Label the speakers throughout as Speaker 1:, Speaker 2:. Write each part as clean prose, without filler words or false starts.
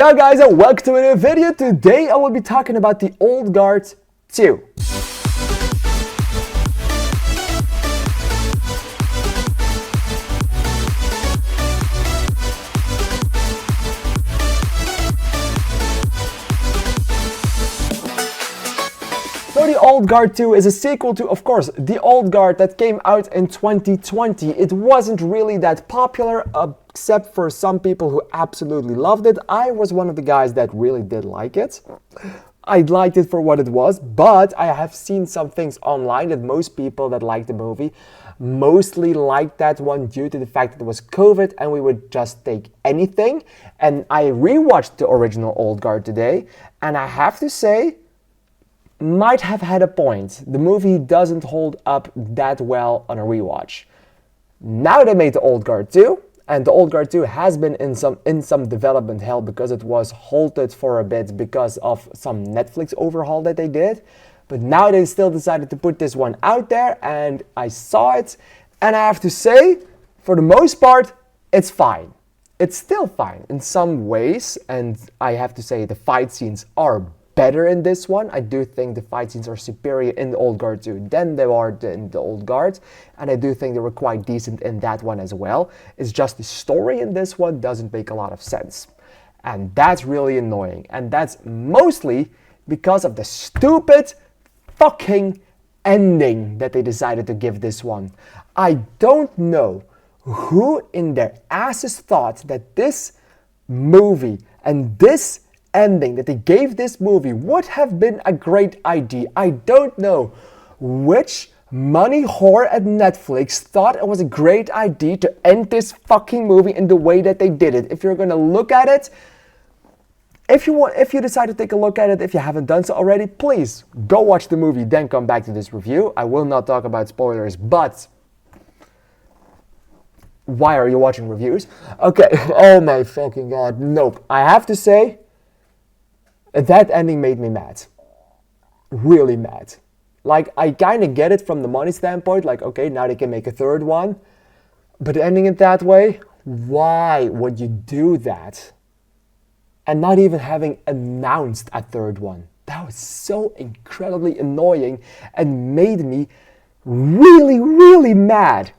Speaker 1: Hello guys and welcome to a new video. Today I will be talking about the Old Guard 2. So the Old Guard 2 is a sequel to, of course, the Old Guard that came out in 2020. It wasn't really that popular, except for some people who absolutely loved it. I was one of the guys that really did like it. I liked it for what it was, but I have seen some things online that most people that liked the movie mostly liked that one due to the fact that it was COVID and we would just take anything. And I rewatched the original Old Guard today, and I have to say, might have had a point. The movie doesn't hold up that well on a rewatch. Now they made the Old Guard 2, and the Old Guard 2 has been in some development hell because it was halted for a bit because of some Netflix overhaul that they did. But now they still decided to put this one out there, and I saw it, and I have to say, for the most part, it's fine. It's still fine in some ways, and I have to say the fight scenes are better in this one. I do think the fight scenes are superior in the Old Guard 2 than they are in the Old Guard, and I do think they were quite decent in that one as well. It's just the story in this one doesn't make a lot of sense, and that's really annoying, and that's mostly because of the stupid fucking ending that they decided to give this one. I don't know who in their asses thought that this movie and this ending that they gave this movie would have been a great idea. I don't know which money whore at Netflix thought it was a great idea to end this fucking movie in the way that they did it. If you're gonna look at it, if you decide to take a look at it, if you haven't done so already, please go watch the movie, then come back to this review. I will not talk about spoilers, but why are you watching reviews? Okay, oh my fucking god, nope. I have to say, that ending made me mad. Really mad. Like, I kind of get it from the money standpoint, like, okay, now they can make a third one, but ending it that way, why would you do that? And not even having announced a third one. That was so incredibly annoying and made me really, really mad.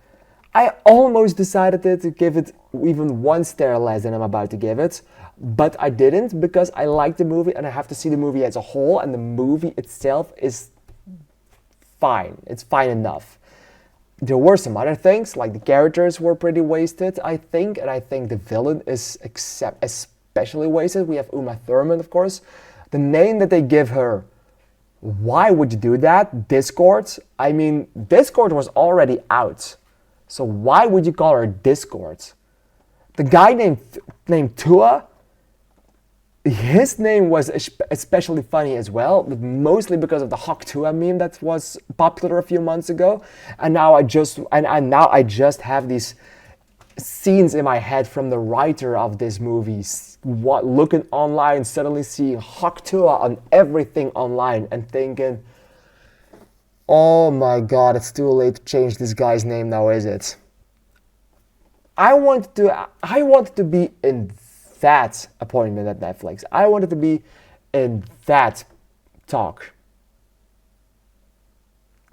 Speaker 1: I almost decided to give it even 1 star less than I'm about to give it, but I didn't because I like the movie and I have to see the movie as a whole, and the movie itself is fine. It's fine enough. There were some other things, like the characters were pretty wasted, I think, and I think the villain is especially wasted. We have Uma Thurman, of course. The name that they give her, why would you do that? Discord? I mean, Discord was already out. So why would you call her Discord? The guy named Tua, his name was especially funny as well, but mostly because of the Hawk Tua meme that was popular a few months ago. And now I just have these scenes in my head from the writer of this movie, looking online, suddenly seeing Hawk Tua on everything online and thinking, oh my god, it's too late to change this guy's name now, is it? I wanted to be in that appointment at Netflix. I wanted to be in that talk.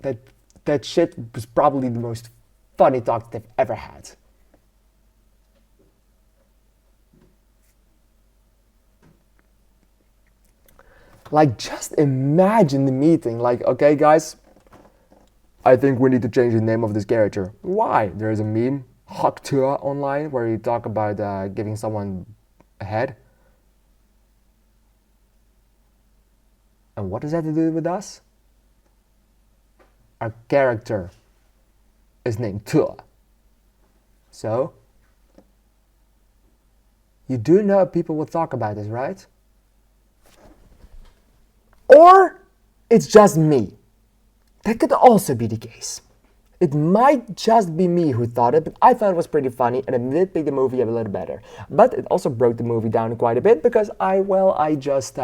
Speaker 1: That shit was probably the most funny talk they've ever had. Like, just imagine the meeting. Like, okay, guys, I think we need to change the name of this character. Why? There's a meme, Hawk Tua, online, where you talk about giving someone a head. And what does that have to do with us? Our character is named Tua. So, you do know people will talk about this, right? Or it's just me. That could also be the case. It might just be me who thought it, but I thought it was pretty funny and it did make the movie a little better. But it also broke the movie down quite a bit because I just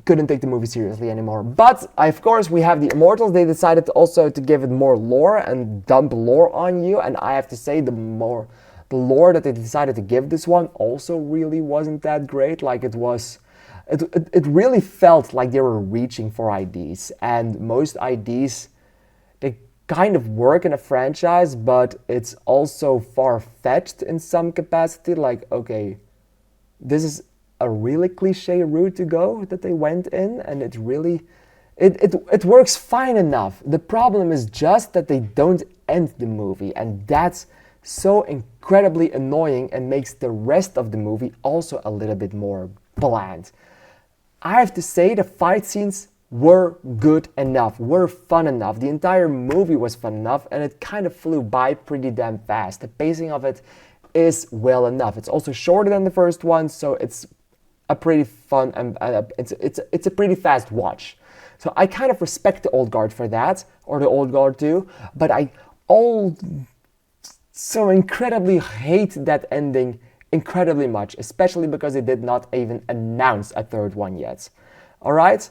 Speaker 1: couldn't take the movie seriously anymore. But of course we have the Immortals. They decided to give it more lore and dump lore on you, and I have to say the The lore that they decided to give this one also really wasn't that great. Like it really felt like they were reaching for IDs, and most IDs, they kind of work in a franchise, but it's also far-fetched in some capacity. Like, okay, this is a really cliche route to go that they went in, and it really, it works fine enough. The problem is just that they don't end the movie, and that's so incredibly annoying and makes the rest of the movie also a little bit more bland. I have to say the fight scenes were good enough, were fun enough. The entire movie was fun enough, and it kind of flew by pretty damn fast. The pacing of it is well enough. It's also shorter than the first one, so it's a pretty fun and it's a pretty fast watch. So I kind of respect the Old Guard for that, or the Old Guard 2, but I so incredibly hate that ending incredibly much, especially because they did not even announce a third one yet. Alright?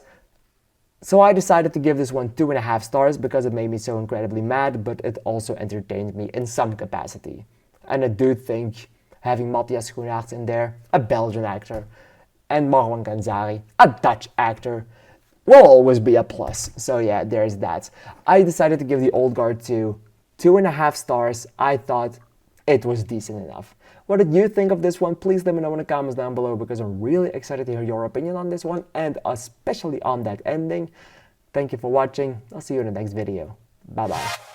Speaker 1: So I decided to give this one 2.5 stars because it made me so incredibly mad, but it also entertained me in some capacity. And I do think having Matthias Schoenaerts in there, a Belgian actor, and Marwan Ganzari, a Dutch actor, will always be a plus. So yeah, there's that. I decided to give the Old Guard 2 2.5 stars. I thought it was decent enough. What did you think of this one? Please let me know in the comments down below, because I'm really excited to hear your opinion on this one, and especially on that ending. Thank you for watching. I'll see you in the next video. Bye bye.